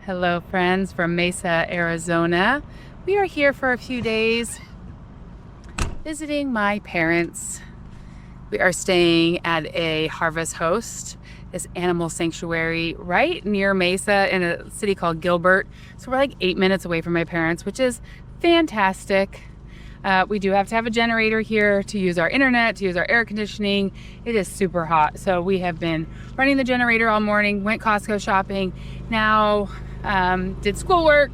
Hello friends from Mesa, Arizona. We are here for a few days visiting my parents. We are staying at a Harvest Host, this animal sanctuary right near Mesa in a city called Gilbert. So we're like 8 minutes away from my parents, which is fantastic. We do have to have a generator here to use our internet, to use our air conditioning. It is super hot. So we have been running the generator all morning, went Costco shopping, now did schoolwork,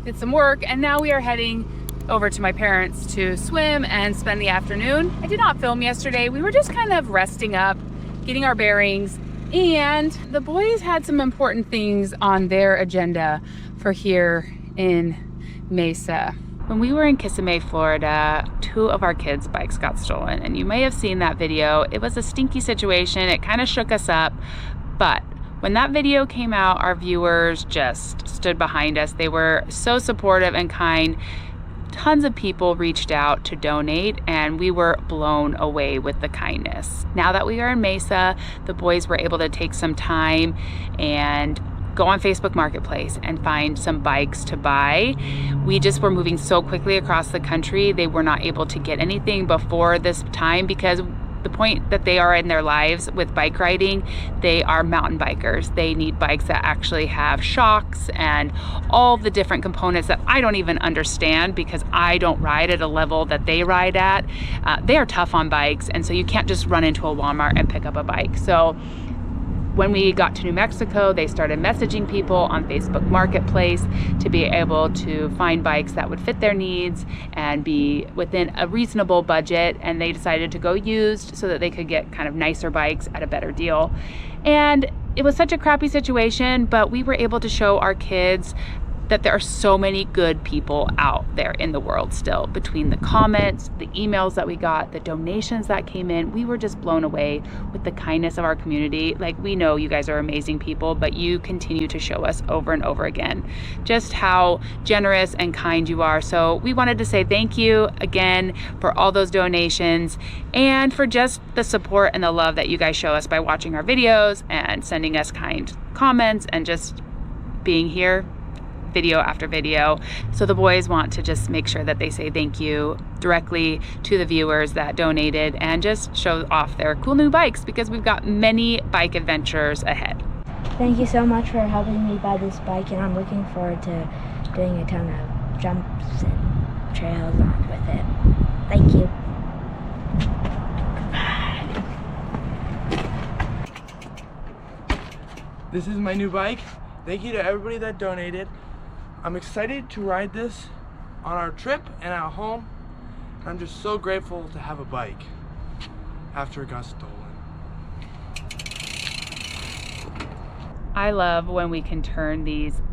did some work, and now we are heading over to my parents to swim and spend the afternoon. I did not film yesterday. We were just kind of resting up, getting our bearings, and the boys had some important things on their agenda for here in Mesa. When we were in Kissimmee, Florida, 2 of our kids' bikes got stolen, and you may have seen that video. It was a stinky situation. It kind of shook us up, but when that video came out, our viewers just stood behind us. They were so supportive and kind. Tons of people reached out to donate, and we were blown away with the kindness. Now that we are in Mesa, the boys were able to take some time and go on Facebook Marketplace and find some bikes to buy. We just were moving so quickly across the country. They were not able to get anything before this time because the point that they are in their lives with bike riding, they are mountain bikers. They need bikes that actually have shocks and all the different components that I don't even understand because I don't ride at a level that they ride at. They are tough on bikes, and so you can't just run into a Walmart and pick up a bike. So when we got to New Mexico, they started messaging people on Facebook Marketplace to be able to find bikes that would fit their needs and be within a reasonable budget. And they decided to go used so that they could get kind of nicer bikes at a better deal. And it was such a crappy situation, but we were able to show our kids that there are so many good people out there in the world still. Between the comments, the emails that we got, the donations that came in, we were just blown away with the kindness of our community. Like, we know you guys are amazing people, but you continue to show us over and over again just how generous and kind you are. So we wanted to say thank you again for all those donations and for just the support and the love that you guys show us by watching our videos and sending us kind comments and just being here video after video. So the boys want to just make sure that they say thank you directly to the viewers that donated and just show off their cool new bikes because we've got many bike adventures ahead. Thank you so much for helping me buy this bike, and I'm looking forward to doing a ton of jumps and trails on with it. Thank you. This is my new bike. Thank you to everybody that donated. I'm excited to ride this on our trip and at home. I'm just so grateful to have a bike after it got stolen. I love when we can turn these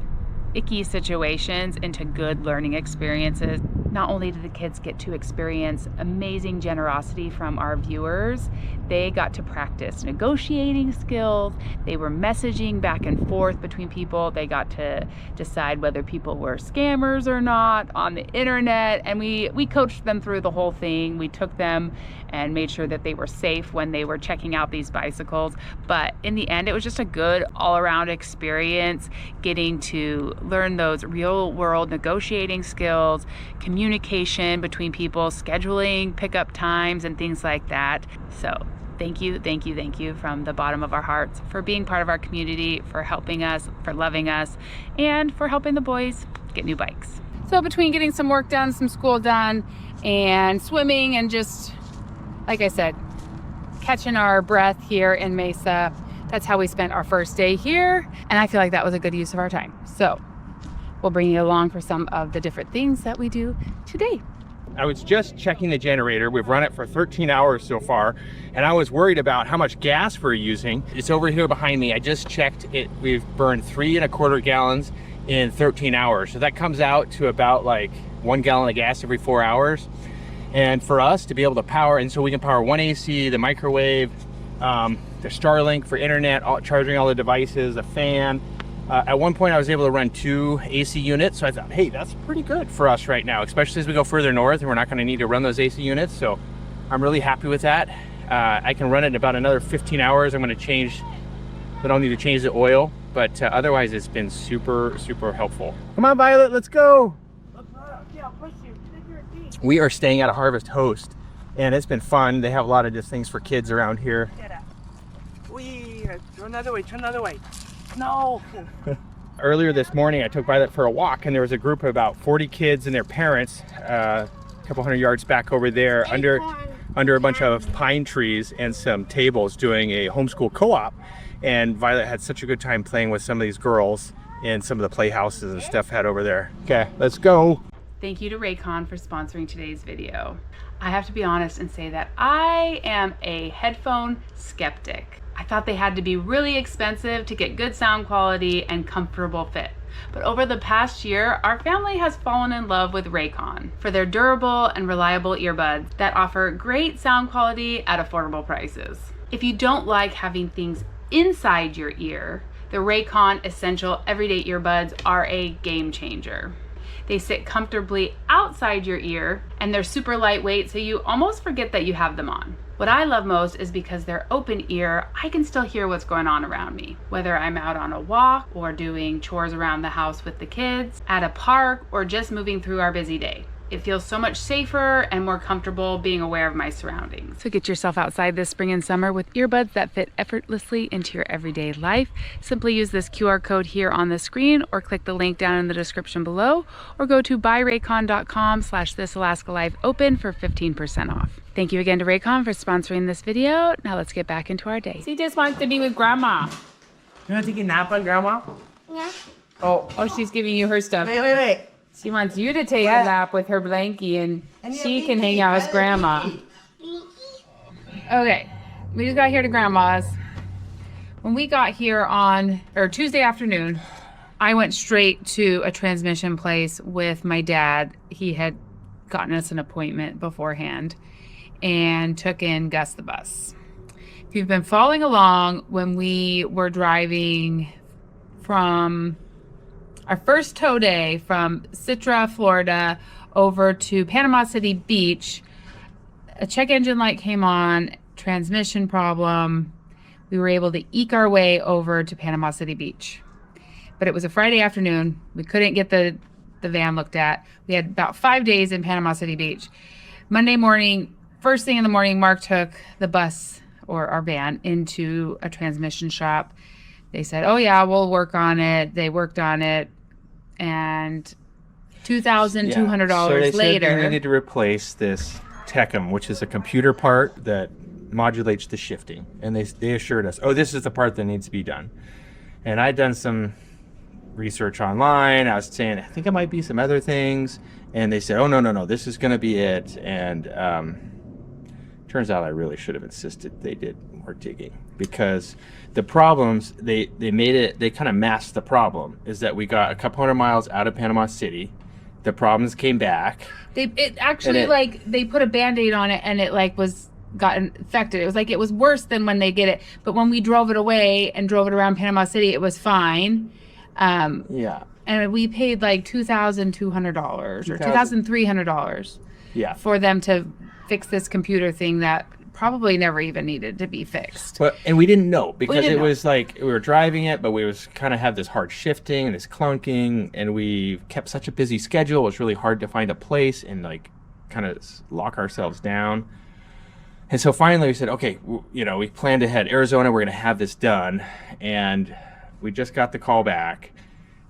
icky situations into good learning experiences. Not only did the kids get to experience amazing generosity from our viewers, they got to practice negotiating skills. They were messaging back and forth between people. They got to decide whether people were scammers or not on the internet. And we coached them through the whole thing. We took them and made sure that they were safe when they were checking out these bicycles. But in the end, it was just a good all-around experience, getting to learn those real-world negotiating skills, communication between people, scheduling pickup times and things like that. So thank you from the bottom of our hearts for being part of our community, for helping us, for loving us, and for helping the boys get new bikes. So between getting some work done, some school done, and swimming, and just, like I said, catching our breath here in Mesa, that's how we spent our first day here. And I feel like that was a good use of our time. So we'll bring you along for some of the different things that we do today. I was just checking the generator. We've run it for 13 hours so far, and I was worried about how much gas we're using. It's over here behind me. I just checked it. We've burned 3¼ gallons in 13 hours. So that comes out to about like 1 gallon of gas every 4 hours. And for us to be able to power, and so we can power one AC, the microwave, the Starlink for internet, charging all the devices, a fan. At one point I was able to run 2 AC units, so I thought, hey, that's pretty good for us right now, especially as we go further north and we're not going to need to run those AC units. So I'm really happy with that. I can run it in about another 15 hours. I don't need to change the oil. but otherwise it's been super helpful. Come on, Violet, let's go. We are staying at a Harvest Host, and it's been fun. They have a lot of just things for kids around here. Wee, turn another way, turn another way. No. Earlier this morning, I took Violet for a walk, and there was a group of about 40 kids and their parents, a couple hundred yards back over there, under a bunch of pine trees and some tables, doing a homeschool co-op. And Violet had such a good time playing with some of these girls in some of the playhouses and stuff had over there. Okay, let's go. Thank you to Raycon for sponsoring today's video. I have to be honest and say that I am a headphone skeptic. I thought they had to be really expensive to get good sound quality and comfortable fit. But over the past year, our family has fallen in love with Raycon for their durable and reliable earbuds that offer great sound quality at affordable prices. If you don't like having things inside your ear, the Raycon Essential Everyday Earbuds are a game changer. They sit comfortably outside your ear, and they're super lightweight, so you almost forget that you have them on. What I love most is because they're open ear, I can still hear what's going on around me. Whether I'm out on a walk or doing chores around the house with the kids, at a park, or just moving through our busy day. It feels so much safer and more comfortable being aware of my surroundings. So get yourself outside this spring and summer with earbuds that fit effortlessly into your everyday life. Simply use this QR code here on the screen, or click the link down in the description below, or go to buyraycon.com/ThisAlaskaLifeOpen for 15% off. Thank you again to Raycon for sponsoring this video. Now let's get back into our day. She just wants to be with Grandma. You want to take a nap on Grandma? Yeah. Oh, she's giving you her stuff. Wait. She wants you to take a nap with her blankie, and she can hang out with Grandma. Okay, we just got here to Grandma's. When we got here on Tuesday afternoon, I went straight to a transmission place with my dad. He had gotten us an appointment beforehand and took in Gus the bus. If you've been following along, when we were driving from our first tow day from Citra, Florida, over to Panama City Beach, a check engine light came on, transmission problem. We were able to eke our way over to Panama City Beach. But it was a Friday afternoon. We couldn't get the van looked at. We had about 5 days in Panama City Beach. Monday morning, first thing in the morning, Mark took the bus, or our van, into a transmission shop. They said, oh yeah, we'll work on it. They worked on it, and $2,200 later. They needed to replace this Techum, which is a computer part that modulates the shifting. And they assured us, oh, this is the part that needs to be done. And I'd done some research online. I was saying, I think it might be some other things. And they said, oh, no, this is going to be it. And turns out I really should have insisted they did more digging, because the problems, they kind of masked the problem, is that we got a couple hundred miles out of Panama City. The problems came back. They put a Band-Aid on it, and it got infected. It was like it was worse than when they get it. But when we drove it away and drove it around Panama City, it was fine. Yeah. And we paid like $2,200 or $2,300. Yeah. For them to fix this computer thing that probably never even needed to be fixed. And we didn't know, because it was like we were driving it, but we was kind of had this hard shifting and this clunking, and we kept such a busy schedule. It was really hard to find a place and kind of lock ourselves down. And so finally we said, okay, we planned ahead. Arizona, we're going to have this done. And we just got the call back.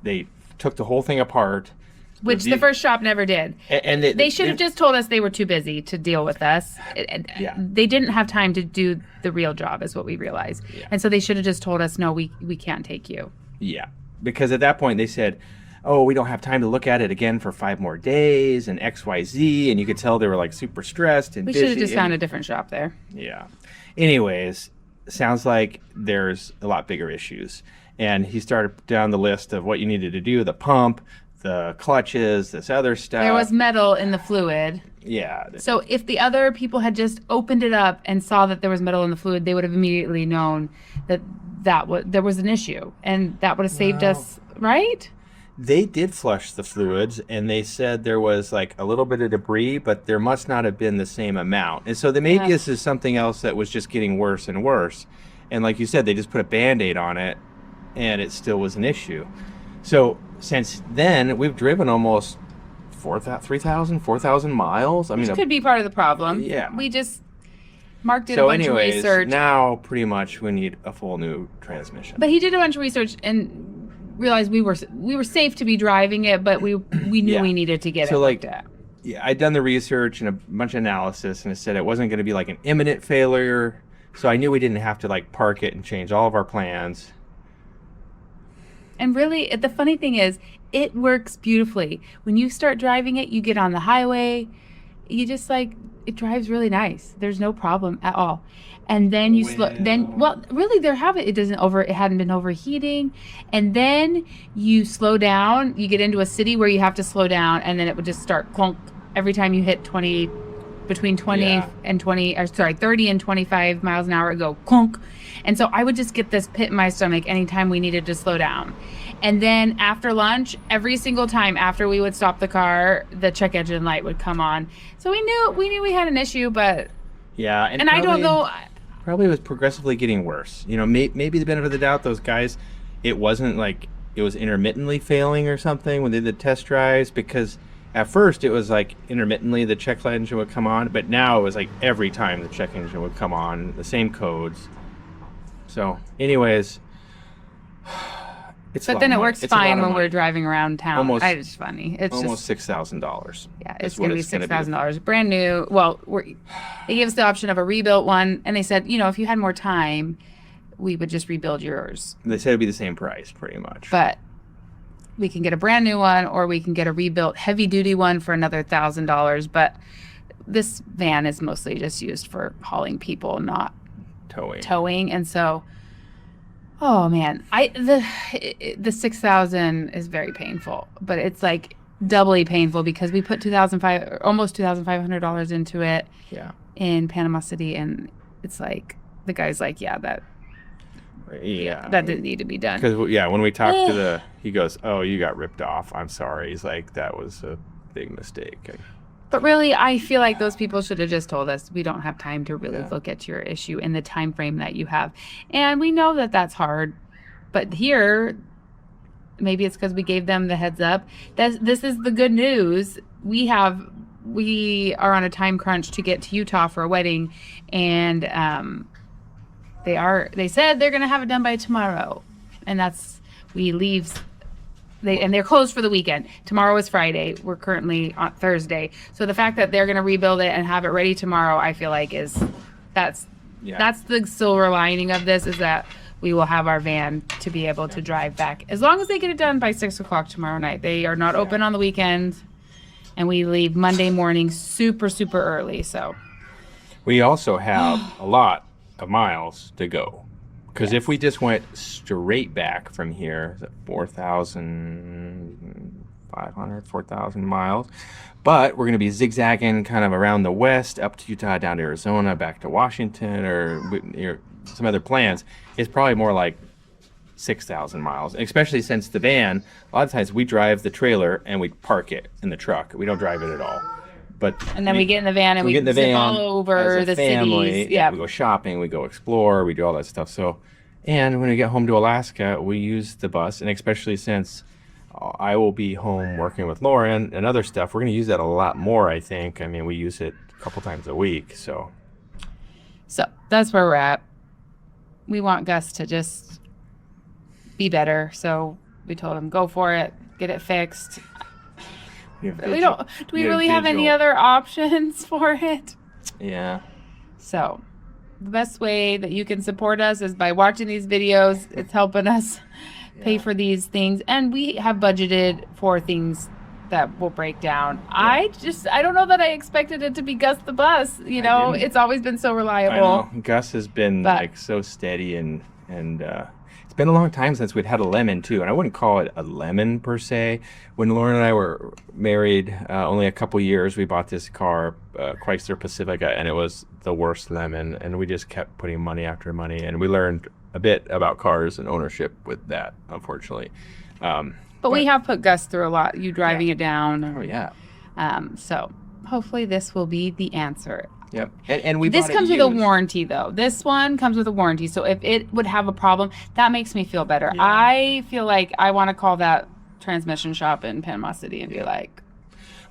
They took the whole thing apart. Which the first shop never did. And they should have just told us they were too busy to deal with us. Yeah. They didn't have time to do the real job, is what we realized. Yeah. And so they should have just told us, no, we can't take you. Yeah. Because at that point they said, oh, we don't have time to look at it again for 5 more days, and XYZ. And you could tell they were super stressed and busy. We should have just found a different shop there. Yeah. Anyways, sounds like there's a lot bigger issues. And he started down the list of what you needed to do: the pump, the clutches, this other stuff. There was metal in the fluid. Yeah. So if the other people had just opened it up and saw that there was metal in the fluid, they would have immediately known that there was an issue, and that would have saved us, right? They did flush the fluids, and they said there was a little bit of debris, but there must not have been the same amount. And so maybe this is something else that was just getting worse and worse. And like you said, they just put a Band-Aid on it, and it still was an issue. So since then, we've driven almost 3,000, 4,000 miles. I mean, Which could be part of the problem. Yeah. We just, Mark did so a bunch of anyways, research. now pretty much we need a full new transmission. But he did a bunch of research and realized we were safe to be driving it, but we knew Yeah. we needed to get So, it like, looked at. Yeah, I'd done the research and a bunch of analysis, and it said it wasn't going to be like an imminent failure. So I knew we didn't have to like park it and change all of our plans. And really, the funny thing is, it works beautifully. When you start driving it, you get on the highway, you just like, it drives really nice. There's no problem at all. And then you really it hadn't been overheating. And then you slow down, you get into a city where you have to slow down, and then it would just start clunk every time you hit 30 and 25 miles an hour, it go clunk. And so I would just get this pit in my stomach anytime we needed to slow down. And then after lunch, every single time after we would stop the car, the check engine light would come on. So we knew we had an issue, but yeah, and I don't know. Probably was progressively getting worse. You know, maybe the benefit of the doubt, those guys, it wasn't like it was intermittently failing or something when they did the test drives, because at first it was like intermittently the check engine would come on, but now it was like every time the check engine would come on, the same codes. So anyways, but then it works fine when we're driving around town. It's funny. It's almost just $6,000. Yeah, it's going to be $6,000. Brand new. Well, they gave us the option of a rebuilt one, and they said, if you had more time, we would just rebuild yours. They said it'd be the same price, pretty much. But we can get a brand new one, or we can get a rebuilt heavy-duty one for another $1,000. But this van is mostly just used for hauling people, not towing. And so, oh man, the 6,000 is very painful, but it's like doubly painful because we put almost $2,500 into it. Yeah. In Panama City, and it's like the guy's like, that didn't need to be done. Because when we talked to he goes, "Oh, you got ripped off. I'm sorry." He's like, "That was a big mistake." But really, I feel like those people should have just told us, we don't have time to really look at your issue in the time frame that you have. And we know that that's hard. But here, maybe it's because we gave them the heads up. This is the good news. We are on a time crunch to get to Utah for a wedding. And they said they're going to have it done by tomorrow. And we leave. And they're closed for the weekend. Tomorrow is Friday. We're currently on Thursday. So the fact that they're going to rebuild it and have it ready tomorrow, I feel like that's the silver lining of this, is that we will have our van to be able to drive back. As long as they get it done by 6 o'clock tomorrow night. They are not open on the weekend, and we leave Monday morning super, super early. So we also have a lot of miles to go. Because if we just went straight back from here, 4,500, 4,000 miles. But we're going to be zigzagging kind of around the west, up to Utah, down to Arizona, back to Washington, or some other plans. It's probably more like 6,000 miles, especially since the van, a lot of times we drive the trailer and we park it in the truck. We don't drive it at all. And then we get in the van and we zip all over the cities. Yeah, we go shopping, we go explore, we do all that stuff. So, and when we get home to Alaska, we use the bus, and especially since I will be home working with Lauren and other stuff, we're going to use that a lot more, I think. I mean, we use it a couple times a week. So that's where we're at. We want Gus to just be better. So we told him, go for it, get it fixed. Do we really have any other options for it? Yeah. So the best way that you can support us is by watching these videos. It's helping us pay for these things. And we have budgeted for things that will break down. Yeah. I don't know that I expected it to be Gus the bus. It's always been so reliable. I know. Gus has been so steady, and it's been a long time since we'd had a lemon too, and I wouldn't call it a lemon per se. When Lauren and I were married, only a couple years, we bought this car, Chrysler Pacifica, and it was the worst lemon, and we just kept putting money after money, and we learned a bit about cars and ownership with that, unfortunately. But we have put Gus through a lot, you driving it down. Oh, yeah. So hopefully this will be the answer. Yep. And we This bought it comes with a used. warranty, though. This one comes with a warranty. So if it would have a problem, that makes me feel better. Yeah. I feel like I want to call that transmission shop in Panama City and be like,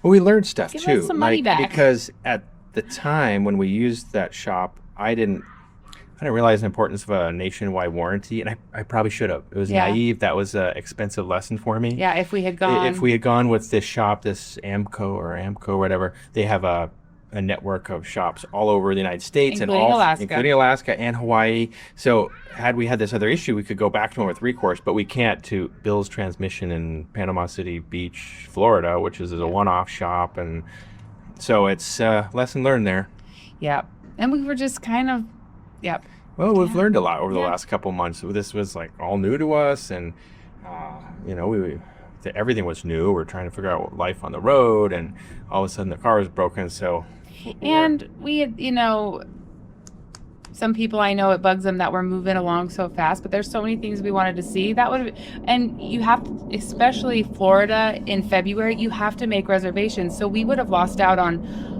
Well, we learned stuff Give us too. some money back. Because at the time when we used that shop, I didn't realize the importance of a nationwide warranty, and I probably should have. It was Yeah. naive. That was an expensive lesson for me. yeah, if we had gone. If we had gone with this shop, this Amco, whatever, they have a network of shops all over the United States, Including Alaska. including Alaska and Hawaii. So had we had this other issue, we could go back to them with recourse, but we can't to Bill's Transmission in Panama City Beach, Florida, which is a one-off shop, and so it's lesson learned there. Yeah. And we were just kind of, yep. Well, we've learned a lot over the Yeah. last couple months. So this was like all new to us, and everything was new. We're trying to figure out life on the road, and all of a sudden the car was broken. So, And we had, some people I know it bugs them that we're moving along so fast, but there's so many things we wanted to see. And you have to, especially Florida in February, you have to make reservations. So we would have lost out on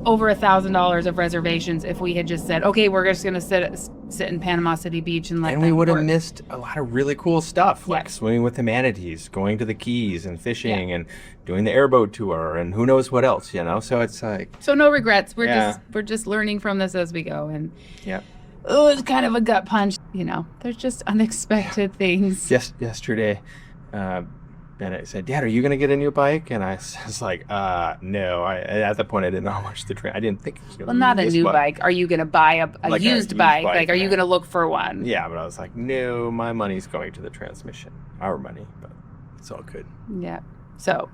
over $1,000 of reservations if we had just said, okay, we're just going to sit in Panama City Beach and let and we them would have work. missed a lot of really cool stuff, like Yes. swimming with the manatees, going to the Keys and fishing, and doing the airboat tour, and who knows what else, So it's like, So no regrets. Yeah. We're just learning from this as we go. And yeah. oh, it's kind of a gut punch. There's just unexpected things. Just yesterday, Bennett said, "Dad, are you going to get a new bike?" And I was like, no. At that point, I didn't know how much to train. I didn't think. Well, not a new bike. Are you going to buy a Like a used used bike? bike, Like, are you yeah. going to look for one? Yeah, but I was like, no, my money's going to the transmission. Our money, but it's all good. Yeah. So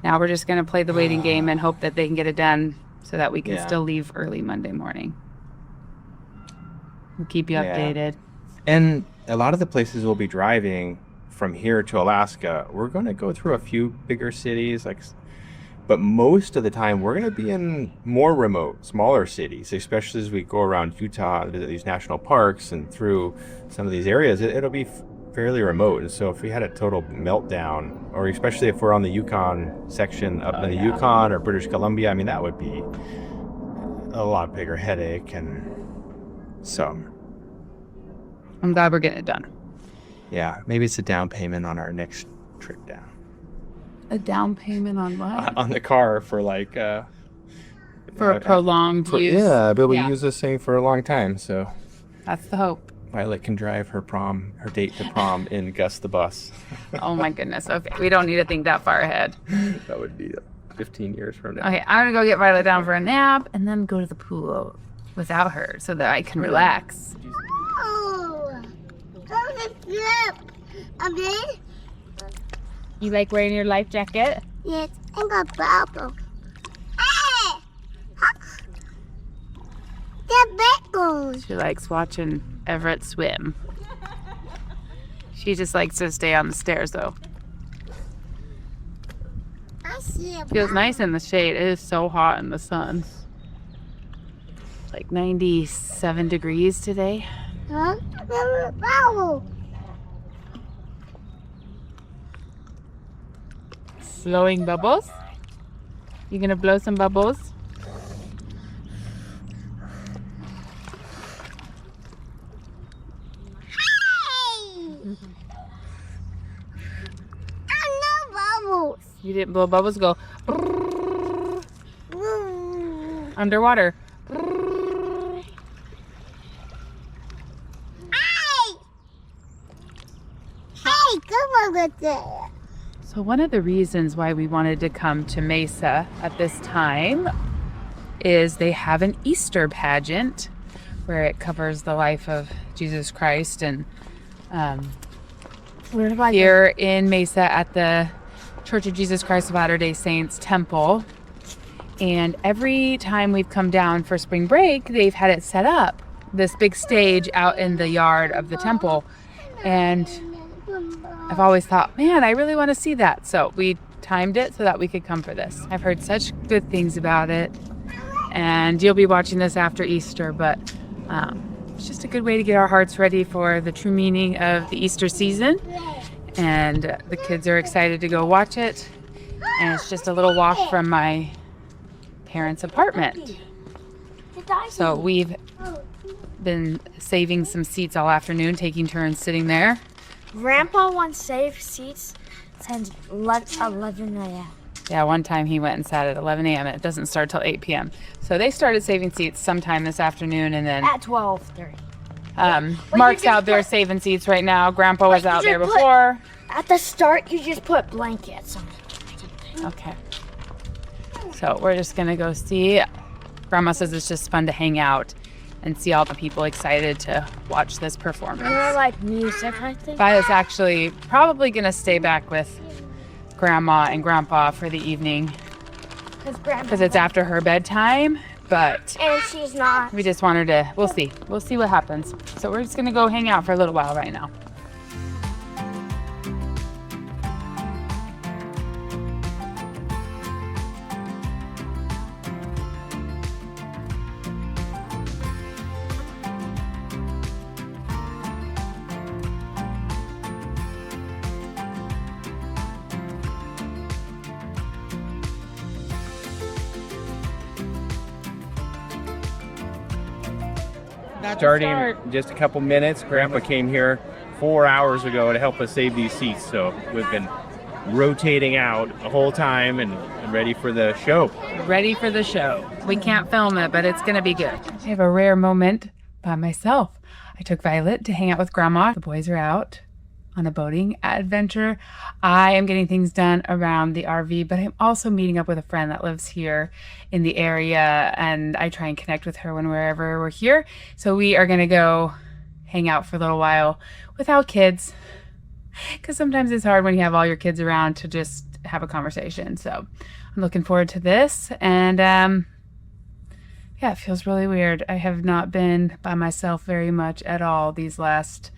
now we're just going to play the waiting game and hope that they can get it done so that we can Yeah. still leave early Monday morning. We'll keep you Yeah. updated. And a lot of the places we'll be driving from here to Alaska, we're going to go through a few bigger cities, but most of the time we're going to be in more remote, smaller cities, especially as we go around Utah and visit these national parks and through some of these areas. It'll be fairly remote. And so if we had a total meltdown, or especially if we're on the Yukon section up in the Yukon or British Columbia, I mean, that would be a lot bigger headache. And so, I'm glad we're getting it done. yeah, maybe it's a down payment on our next trip down. A down payment on what? On the car for like For a prolonged use. Yeah, but we Yeah. use this thing for a long time, so That's the hope. Violet can drive her date to prom in Gus the bus. Oh my goodness. Okay. We don't need to think that far ahead. That would be 15 years from now. Okay, I'm gonna go get Violet down for a nap and then go to the pool without her so that I can relax. Okay. You like wearing your life jacket? Yes, I got bubble. Hey! The bubbles. She likes watching Everett swim. She just likes to stay on the stairs though. I see a Feels nice in the shade. It is so hot in the sun. Like 97 degrees today. Huh? Bubble. Blowing bubbles. You gonna blow some bubbles? I know bubbles. You didn't blow bubbles? Go underwater. Hey! Hey, come over there. So one of the reasons why we wanted to come to Mesa at this time is they have an Easter pageant where it covers the life of Jesus Christ, and Where do I here in Mesa at the Church of Jesus Christ of Latter-day Saints Temple. And every time we've come down for spring break, they've had it set up, this big stage out in the yard of the temple. And I've always thought, man, I really want to see that. So we timed it so that we could come for this. I've heard such good things about it. And you'll be watching this after Easter, but it's just a good way to get our hearts ready for the true meaning of the Easter season. And the kids are excited to go watch it. And it's just a little walk from my parents' apartment. So we've been saving some seats all afternoon, taking turns sitting there. Grandpa wants save seats since 11 a.m. Yeah, one time he went and sat at 11 a.m. and it doesn't start till 8 p.m. So they started saving seats sometime this afternoon, and then At 12:30. Mark's out there saving seats right now. Grandpa was out there before. At the start, you just put blankets on it. Okay. So we're just gonna go see. Grandma says it's just fun to hang out and see all the people excited to watch this performance. And I like music, I think. Violet's actually probably gonna stay back with Grandma and Grandpa for the evening because it's after her bedtime, but And she's not. we just want her to, we'll see what happens. So we're just gonna go hang out for a little while right now. Starting in just a couple minutes. Grandpa came here 4 hours ago to help us save these seats, so we've been rotating out the whole time and ready for the show. Ready for the show. We can't film it, but it's gonna be good. I have a rare moment by myself. I took Violet to hang out with Grandma. The boys are out on a boating adventure. I am getting things done around the RV, but I'm also meeting up with a friend that lives here in the area, and I try and connect with her whenever we're here. So we are gonna go hang out for a little while without kids, because sometimes it's hard when you have all your kids around to just have a conversation. So I'm looking forward to this, and yeah, it feels really weird. I have not been by myself very much at all these last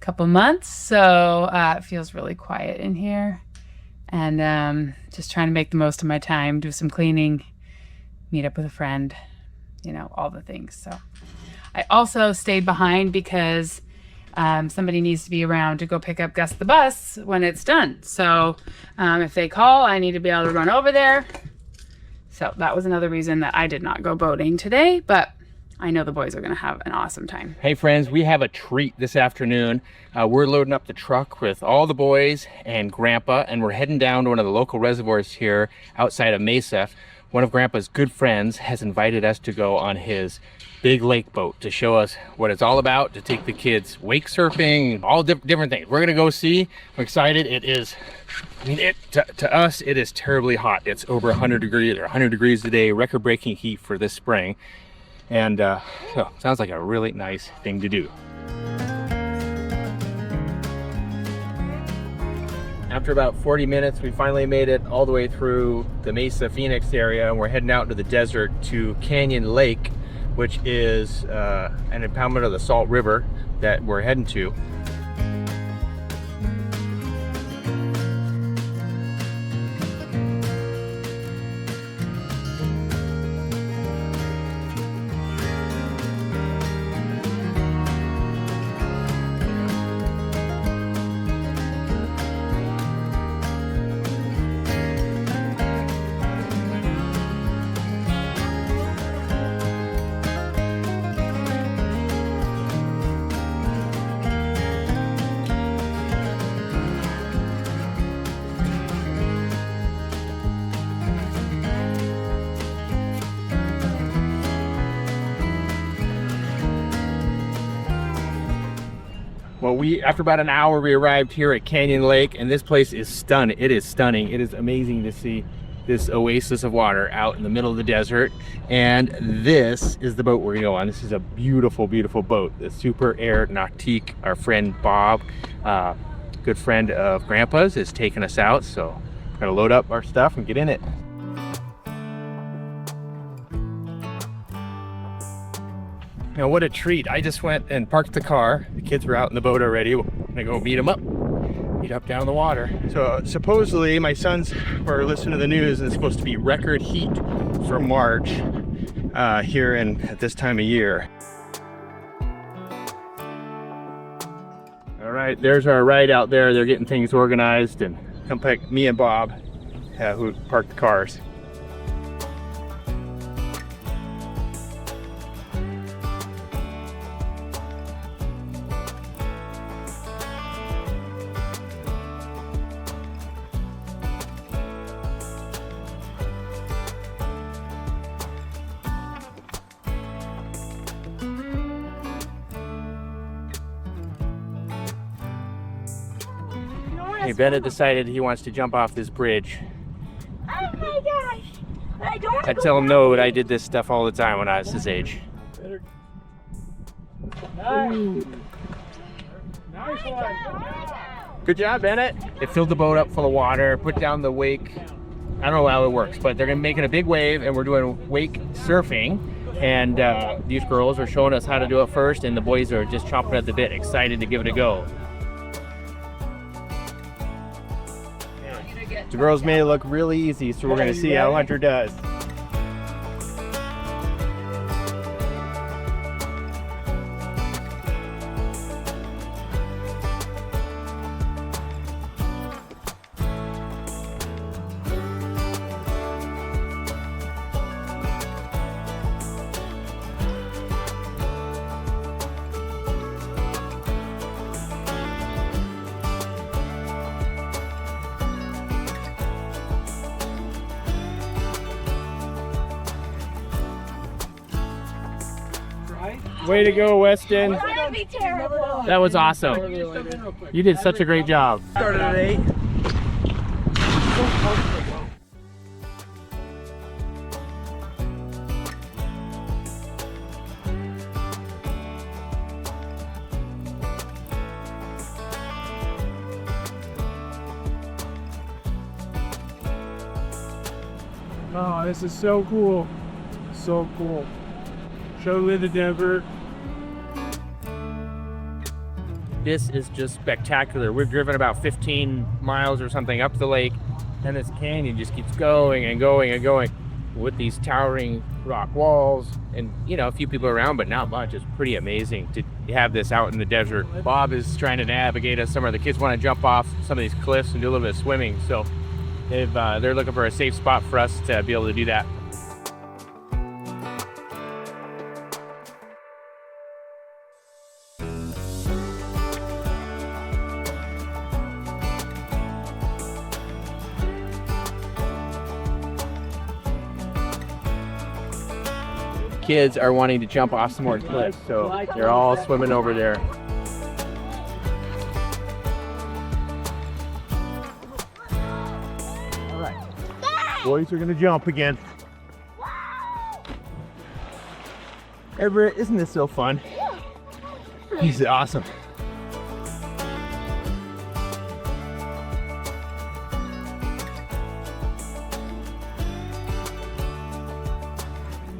couple months, so it feels really quiet in here, and just trying to make the most of my time, do some cleaning, meet up with a friend, you know, all the things. So I also stayed behind because somebody needs to be around to go pick up Gus the bus when it's done. So if they call, I need to be able to run over there. So that was another reason that I did not go boating today, but I know the boys are going to have an awesome time. Hey friends, we have a treat this afternoon. We're loading up the truck with all the boys and Grandpa, and we're heading down to one of the local reservoirs here outside of Mesa. One of Grandpa's good friends has invited us to go on his big lake boat to show us what it's all about, to take the kids wake surfing, all different things. We're going to go see. I'm excited. It is, I mean, to us, it is terribly hot. It's over 100 degrees or 100 degrees today, record-breaking heat for this spring. And so sounds like a really nice thing to do. After about 40 minutes, we finally made it all the way through the Mesa, Phoenix area, and we're heading out into the desert to Canyon Lake, which is an impoundment of the Salt River that we're heading to. Well, after about an hour, we arrived here at Canyon Lake, and this place is stunning. It is stunning. It is amazing to see this oasis of water out in the middle of the desert. And this is the boat we're gonna go on. This is a beautiful, beautiful boat. The Super Air Nautique. Our friend Bob, good friend of Grandpa's, is taking us out. So we're gonna load up our stuff and get in it. Now, what a treat. I just went and parked the car. The kids were out in the boat already. We're gonna go meet them up. Meet up down the water. So supposedly my sons were listening to the news, and it's supposed to be record heat for March here at this time of year. All right, there's our ride out there. They're getting things organized, and come pick me and Bob, who parked the cars. Hey, Bennett decided he wants to jump off this bridge. Oh my gosh! I don't want I to tell him no, but I did this stuff all the time when I was his age. Nice one. Good job, Bennett. They filled the boat up full of water, put down the wake. I don't know how it works, but they're gonna make it a big wave, and we're doing wake surfing. And these girls are showing us how to do it first, and the boys are just chomping at the bit, excited to give it a go. The girls made it look really easy, so we're gonna see how Hunter does. Way to go, Weston. That'd be terrible. That was awesome. You did such a great job. Started at 8. Oh, this is so cool. So cool. Show Linda Denver. This is just spectacular. We've driven about 15 miles or something up the lake, and this canyon just keeps going and going and going with these towering rock walls and, you know, a few people around, but not much. It's pretty amazing to have this out in the desert. Bob is trying to navigate us. Some of the kids want to jump off some of these cliffs and do a little bit of swimming, so they're looking for a safe spot for us to be able to do that. Kids are wanting to jump off some more cliffs, so they're all swimming over there. All right, boys are gonna jump again. Everett, isn't this so fun? This is awesome.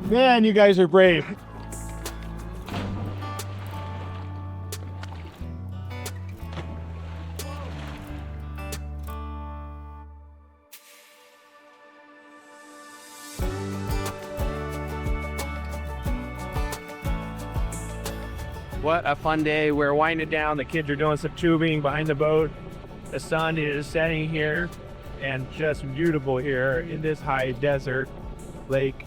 Man, you guys are brave. What a fun day. We're winding down. The kids are doing some tubing behind the boat. The sun is setting here, and just beautiful here in this high desert lake.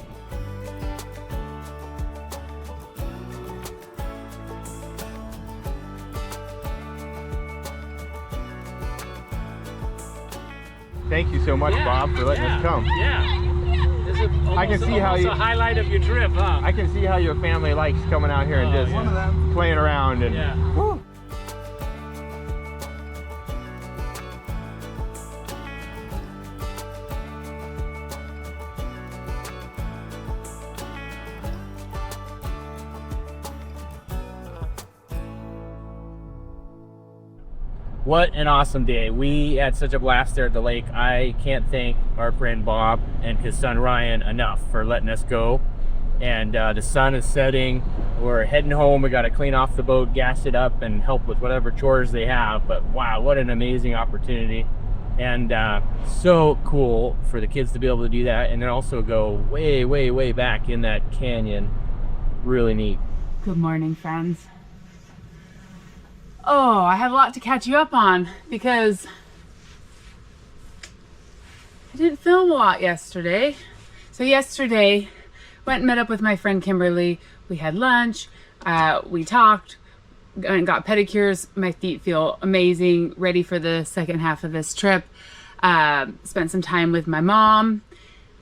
Thank you so much, Bob, for letting us come. Yeah. This is almost, I can see how you. a highlight of your trip, huh? I can see how your family likes coming out here and just playing around and. Yeah. Woo. What an awesome day. We had such a blast there at the lake. I can't thank our friend Bob and his son Ryan enough for letting us go. And the sun is setting. We're heading home. We got to clean off the boat, gas it up, and help with whatever chores they have. But wow, what an amazing opportunity. And so cool for the kids to be able to do that and then also go way, way, way back in that canyon. Really neat. Good morning, friends. Oh, I have a lot to catch you up on because I didn't film a lot yesterday. So yesterday, went and met up with my friend Kimberly. We had lunch, we talked, and got pedicures. My feet feel amazing, ready for the second half of this trip. Spent some time with my mom,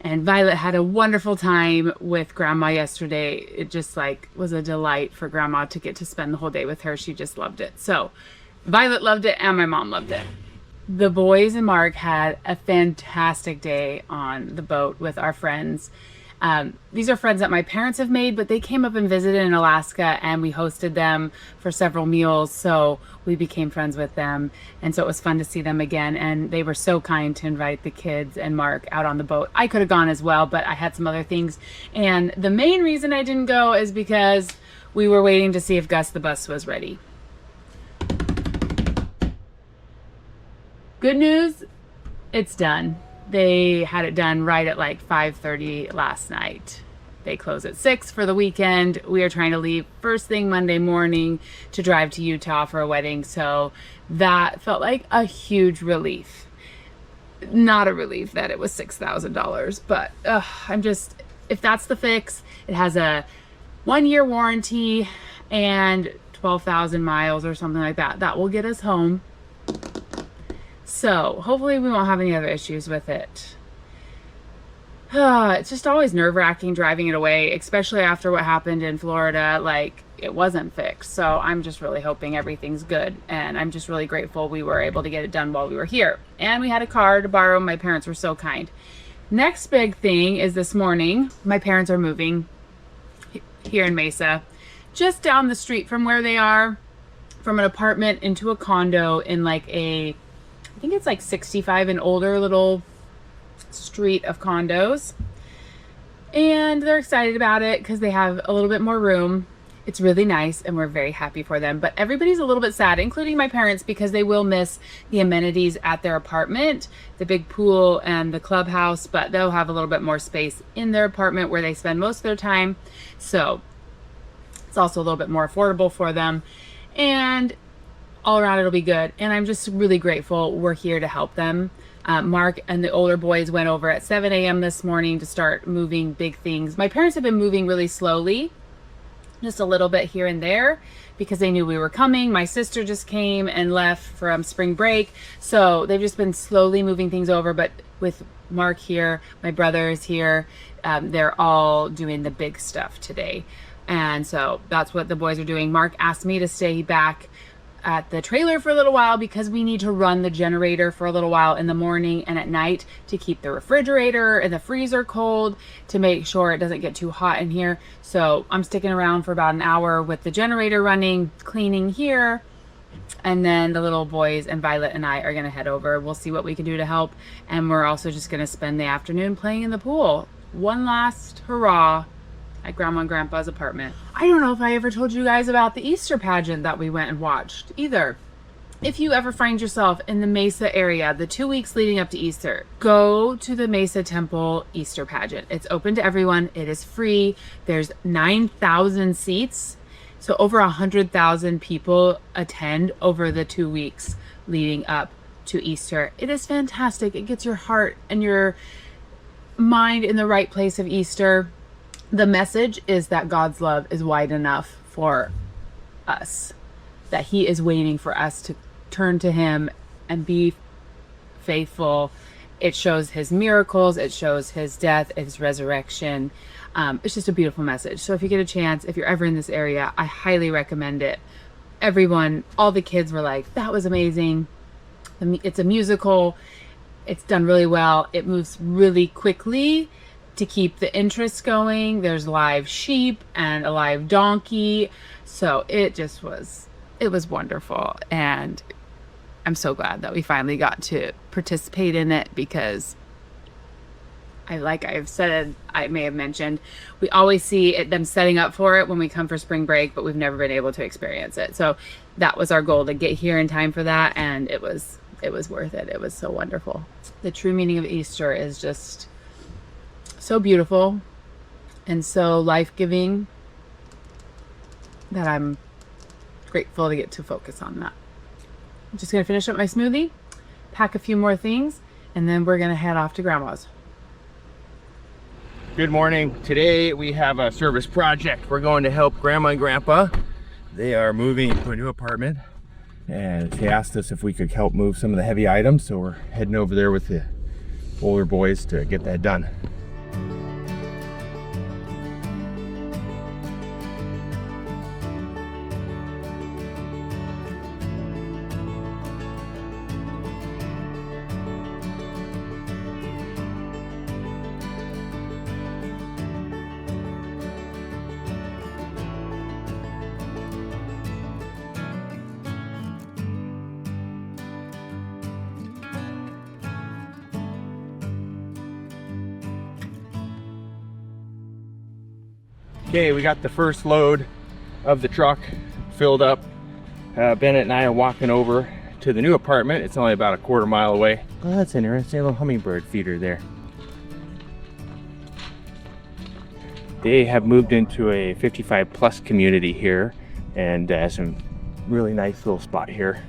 and Violet had a wonderful time with Grandma yesterday. It just was a delight for Grandma to get to spend the whole day with her. She just loved it. So Violet loved it and my mom loved it. The boys and Mark had a fantastic day on the boat with our friends. These are friends that my parents have made, but they came up and visited in Alaska, and we hosted them for several meals, so we became friends with them. And so it was fun to see them again, and they were so kind to invite the kids and Mark out on the boat. I could have gone as well, but I had some other things. And the main reason I didn't go is because we were waiting to see if Gus the bus was ready. Good news, it's done. They had it done right at like 5:30 last night. They close at 6 for the weekend. We are trying to leave first thing Monday morning to drive to Utah for a wedding. So that felt like a huge relief. Not a relief that it was $6,000, but if that's the fix, it has a 1-year warranty and 12,000 miles or something like that. That will get us home. So hopefully we won't have any other issues with it. It's just always nerve-wracking driving it away, especially after what happened in Florida. Like, it wasn't fixed. So I'm just really hoping everything's good. And I'm just really grateful we were able to get it done while we were here. And we had a car to borrow. My parents were so kind. Next big thing is this morning, my parents are moving here in Mesa, just down the street from where they are, from an apartment into a condo in like I think it's like 65 and older little street of condos. And they're excited about it because they have a little bit more room. It's really nice and we're very happy for them. But everybody's a little bit sad, including my parents, because they will miss the amenities at their apartment, the big pool and the clubhouse, but they'll have a little bit more space in their apartment where they spend most of their time. So it's also a little bit more affordable for them. And all around it'll be good. And I'm just really grateful we're here to help them. Mark and the older boys went over at 7 a.m. this morning to start moving big things. My parents have been moving really slowly, just a little bit here and there, because they knew we were coming. My sister just came and left from spring break. So they've just been slowly moving things over. But with Mark here, my brother is here, they're all doing the big stuff today. And so that's what the boys are doing. Mark asked me to stay back at the trailer for a little while because we need to run the generator for a little while in the morning and at night to keep the refrigerator and the freezer cold, to make sure it doesn't get too hot in here. So I'm sticking around for about an hour with the generator running, cleaning here, and then the little boys and Violet and I are gonna head over. We'll see what we can do to help, and we're also just gonna spend the afternoon playing in the pool. One last hurrah at Grandma and Grandpa's apartment. I don't know if I ever told you guys about the Easter pageant that we went and watched either. If you ever find yourself in the Mesa area the 2 weeks leading up to Easter, go to the Mesa Temple Easter pageant. It's open to everyone. It is free. There's 9,000 seats. So over 100,000 people attend over the 2 weeks leading up to Easter. It is fantastic. It gets your heart and your mind in the right place of Easter. The message is that God's love is wide enough for us, that He is waiting for us to turn to Him and be faithful. It shows His miracles, it shows His death, His resurrection. It's just a beautiful message. So if you get a chance, if you're ever in this area, I highly recommend it. Everyone, all the kids were like, that was amazing. It's a musical. It's done really well. It moves really quickly to keep the interest going. There's live sheep and a live donkey. So it was wonderful. And I'm so glad that we finally got to participate in it, because like I've said, I may have mentioned, we always see them setting up for it when we come for spring break, but we've never been able to experience it. So that was our goal, to get here in time for that. And it was worth it. It was so wonderful. The true meaning of Easter is just so beautiful and so life-giving that I'm grateful to get to focus on that. I'm just gonna finish up my smoothie, pack a few more things, and then we're gonna head off to Grandma's. Good morning. Today we have a service project. We're going to help Grandma and Grandpa. They are moving to a new apartment, and they asked us if we could help move some of the heavy items, so we're heading over there with the older boys to get that done. Okay, we got the first load of the truck filled up. Bennett and I are walking over to the new apartment. It's only about a quarter mile away. Oh, that's interesting. A little hummingbird feeder there. They have moved into a 55 plus community here, and some really nice little spot here.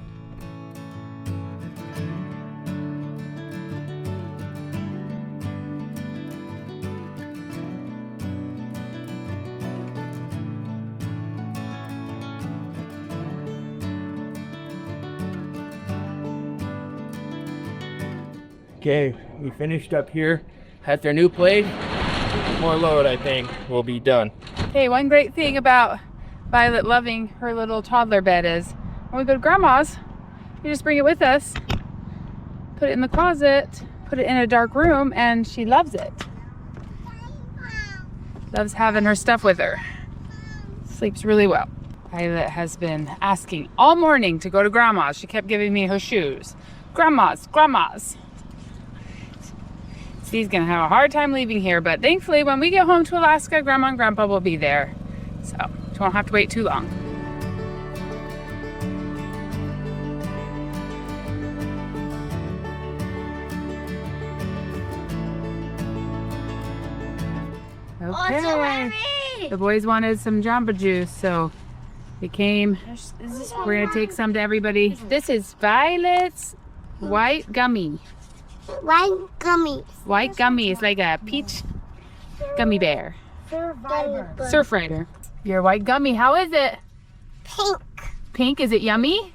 Okay, we finished up here at their new place. More load, I think, will be done. Hey, one great thing about Violet loving her little toddler bed is when we go to Grandma's, we just bring it with us, put it in the closet, put it in a dark room, and she loves it. Loves having her stuff with her. Sleeps really well. Violet has been asking all morning to go to Grandma's. She kept giving me her shoes. Grandma's, Grandma's. She's gonna have a hard time leaving here, but thankfully when we get home to Alaska, Grandma and Grandpa will be there. So she won't have to wait too long. Okay, the boys wanted some Jamba Juice, so they came. We're gonna take some to everybody. This is Violet's white gummy. White gummies. White gummy is like a peach gummy bear. Surf Rider. Your white gummy, how is it? Pink. Pink, is it yummy?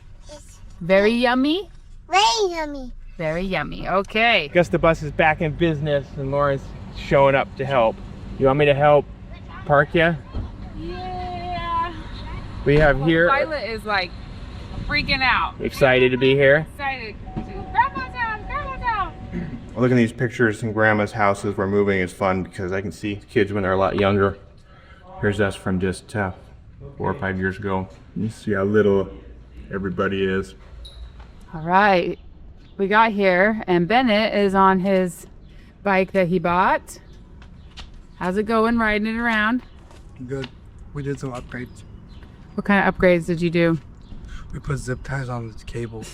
Very yummy? Very yummy. Very yummy, okay. Guess the bus is back in business and Lauren's showing up to help. You want me to help park you? Yeah. We have here. Violet is like freaking out. Excited to be here? Excited. Grandma's house, Grandma's house. Looking at these pictures in Grandma's houses we're moving is fun because I can see kids when they're a lot younger. Here's us from just 4 or 5 years ago. You see how little everybody is. All right, we got here and Bennett is on his bike that he bought. How's it going riding it around? Good. We did some upgrades. What kind of upgrades did you do? We put zip ties on the cables.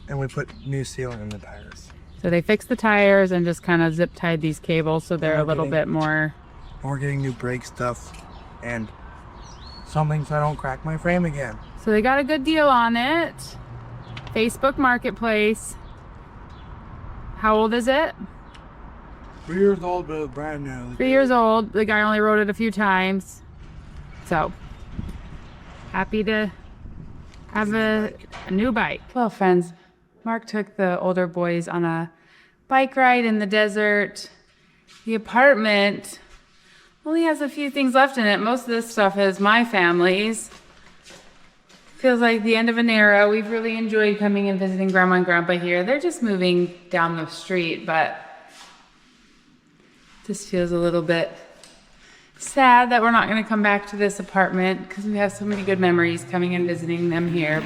And we put new sealing in the tires. So they fixed the tires and just kind of zip tied these cables so they're a little bit more. We're getting new brake stuff and something so I don't crack my frame again. So they got a good deal on it. Facebook Marketplace. How old is it? 3 years old, but it's brand new. 3 years old. The guy only rode it a few times. So happy to have a new bike. Well, friends, Mark took the older boys on a bike ride in the desert. The apartment only has a few things left in it. Most of this stuff is my family's. Feels like the end of an era. We've really enjoyed coming and visiting Grandma and Grandpa here. They're just moving down the street, but this feels a little bit sad that we're not going to come back to this apartment because we have so many good memories coming and visiting them here.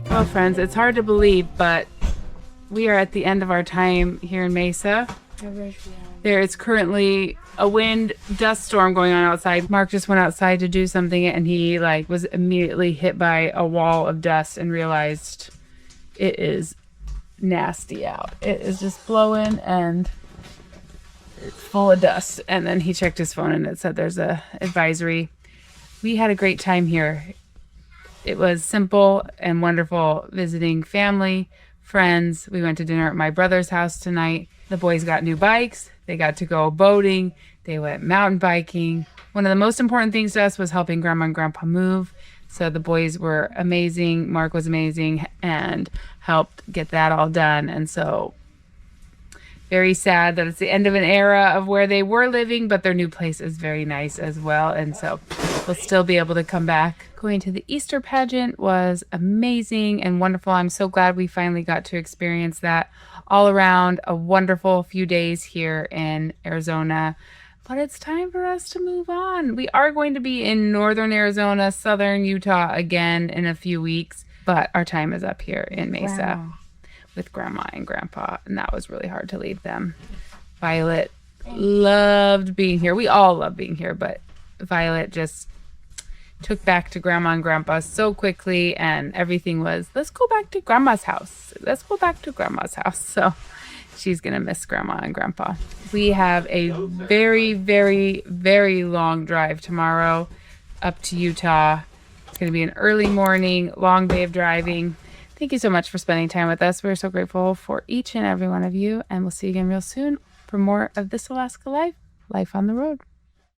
Well, friends, it's hard to believe, but we are at the end of our time here in Mesa. There is currently a wind dust storm going on outside. Mark just went outside to do something and he was immediately hit by a wall of dust and realized it is nasty out. It is just blowing and it's full of dust. And then he checked his phone and it said there's a advisory. We had a great time here. It was simple and wonderful visiting family, friends. We went to dinner at my brother's house tonight. The boys got new bikes. They got to go boating. They went mountain biking. One of the most important things to us was helping Grandma and Grandpa move. So the boys were amazing. Mark was amazing and helped get that all done. And so very sad that it's the end of an era of where they were living, but their new place is very nice as well. And so we'll still be able to come back. Going to the Easter pageant was amazing and wonderful. I'm so glad we finally got to experience that. All around a wonderful few days here in Arizona. But it's time for us to move on. We are going to be in northern Arizona, southern Utah again in a few weeks. But our time is up here in Mesa with Grandma and Grandpa. And that was really hard to leave them. Violet loved being here. We all love being here. But Violet just took back to Grandma and Grandpa so quickly. And everything was, let's go back to Grandma's house. Let's go back to Grandma's house. So she's going to miss Grandma and Grandpa. We have a very, very, very long drive tomorrow up to Utah. It's going to be an early morning, long day of driving. Thank you so much for spending time with us. We're so grateful for each and every one of you. And we'll see you again real soon for more of This Alaska Life, Life on the Road.